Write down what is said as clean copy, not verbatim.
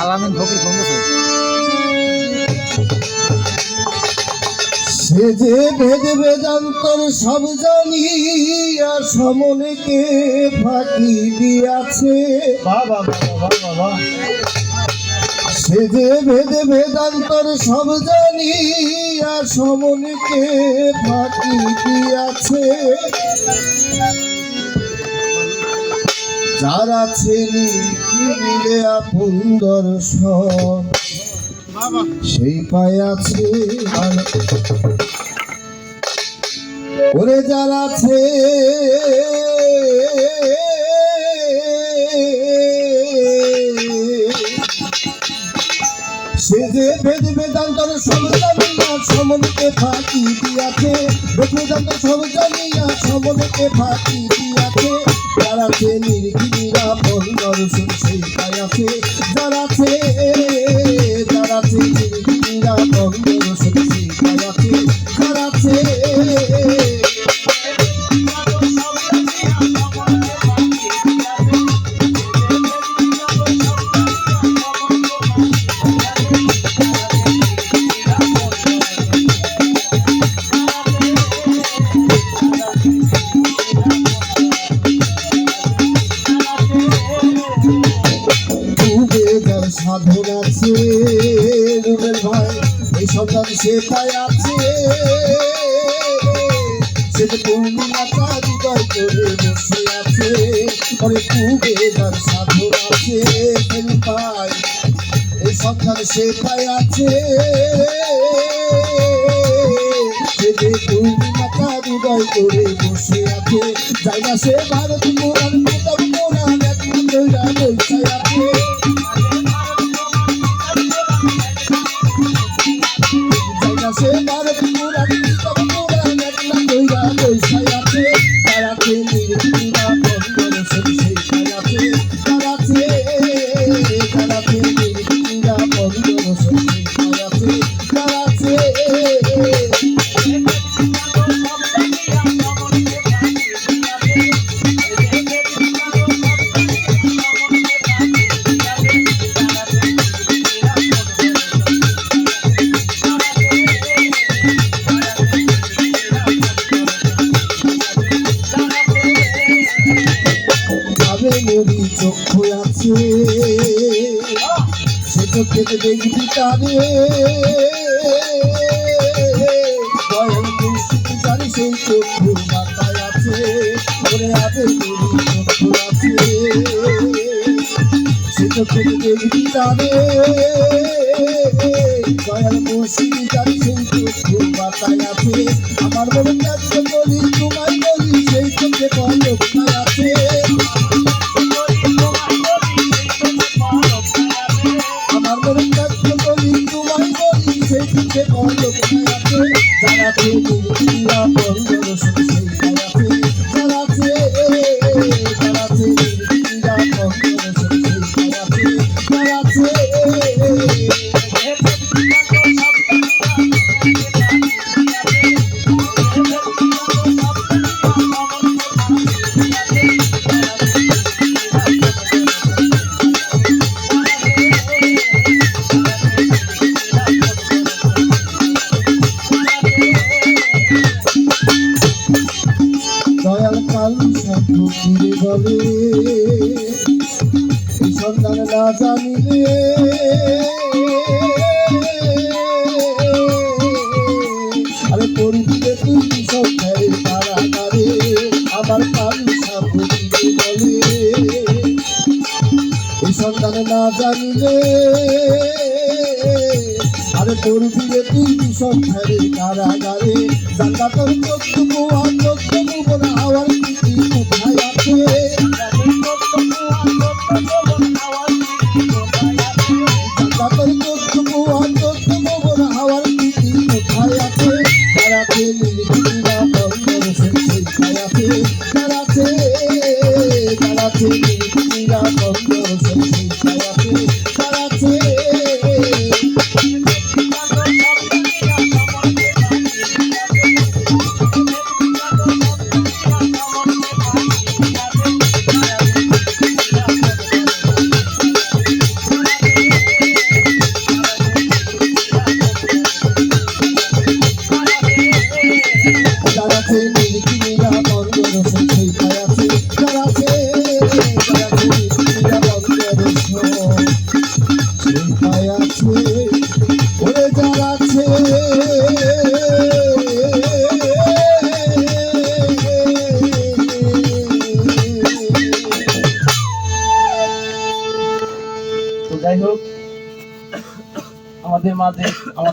আলামিন ফকির ফোন দিছে। সে যে ভেদ বেদান্তর সব জানিয়া সমনকে ফাঁকি দিয়াছে। সে যে ভেদ বেদান্তর সব জানিয়া সমনকে ফাঁকি দিয়াছে। যার আছে নিখিলে আপন দর্শন সেই পায় আছে। ওরে যার আছে সে যে বেদ বেদান্তর সব জানিয়া সমনকে ফাঁকি দিয়াছে। বেদ বেদান্ত সব জানিয়া সমনকে ফাঁকি দিয়াছে। যার আছে নির্ঘিরা আপন দর্শন সেই পায় আছে। যার আছে নির্ঘিরা আপন দর্শন সেই পায় আছে। যার আছে সাধন আছে রুবেল ভাই এই সন্তান সে পায় আছে। সে যে পূর্ণিমাটা হৃদয় করে বসে আছে। পরে কুবেদার সাধন আছে পায় এই সন্তান সে পায় আছে। সে যে পূর্ণিমাটা হৃদয় করে বসে আছে। যাই না সে ভারত মোরান প্রতাপ মোরান একমাত্র বৈশায় আছে। সে ভারত মোরান প্রতাপ মোরান একমাত্র বৈশায় আছে। তার আছে নির্ঘিরা আপন দর্শন সেই পায় আছে। তার আছে নির্ঘিরা আপন দর্শন সেই পায় আছে। তার আছে চক্ষু আছে সে চোখে দেখবি তারে। দয়াল মুর্শিদ জানি সেই চক্ষু মাথায় আছে। ওরে আবে চক্ষু আছে সে চোখে দেখবি তারে। দয়াল মুর্শিদ জানি সেই চক্ষু মাথায় আছে। আমার মনে কাছে বলি তোমায় বলি সেই চোখে পলক আছে। আমার মনে কাছে বলি তোমায় বলি সেই চোখে পলক আছে। যার আছে নির্ঘিরা আপন দর্শন সেই পায় আছে। যার আছে নির্ঘিরা আপন দর্শন সেই পায় আছে। যার আছে দয়াল কাল সাধু ফিরে বলে এই সন্তান না জানিলে। আরে পরিদিকে তুই সন্তানের কারাগারে। আমার কাল সাধু ফিরে বলে এই সন্তান না জানিলে। আরে পরিদিকে তুই সন্তানের কারাগারে। জান্নাতের চক্ষু আর চক্ষু বলে হাওয়ার নীতি কোথায় আছে। জান্নাতের চক্ষু আর চক্ষু বলে হাওয়ার নীতি কোথায় আছে। তার আছে নির্ঘিরা আপন দর্শন সেই পায় আছে। তার আছে নির্ঘিরা আপন দর্শন সেই পায় আছে। তার আছে মাঝে মাঝে আমার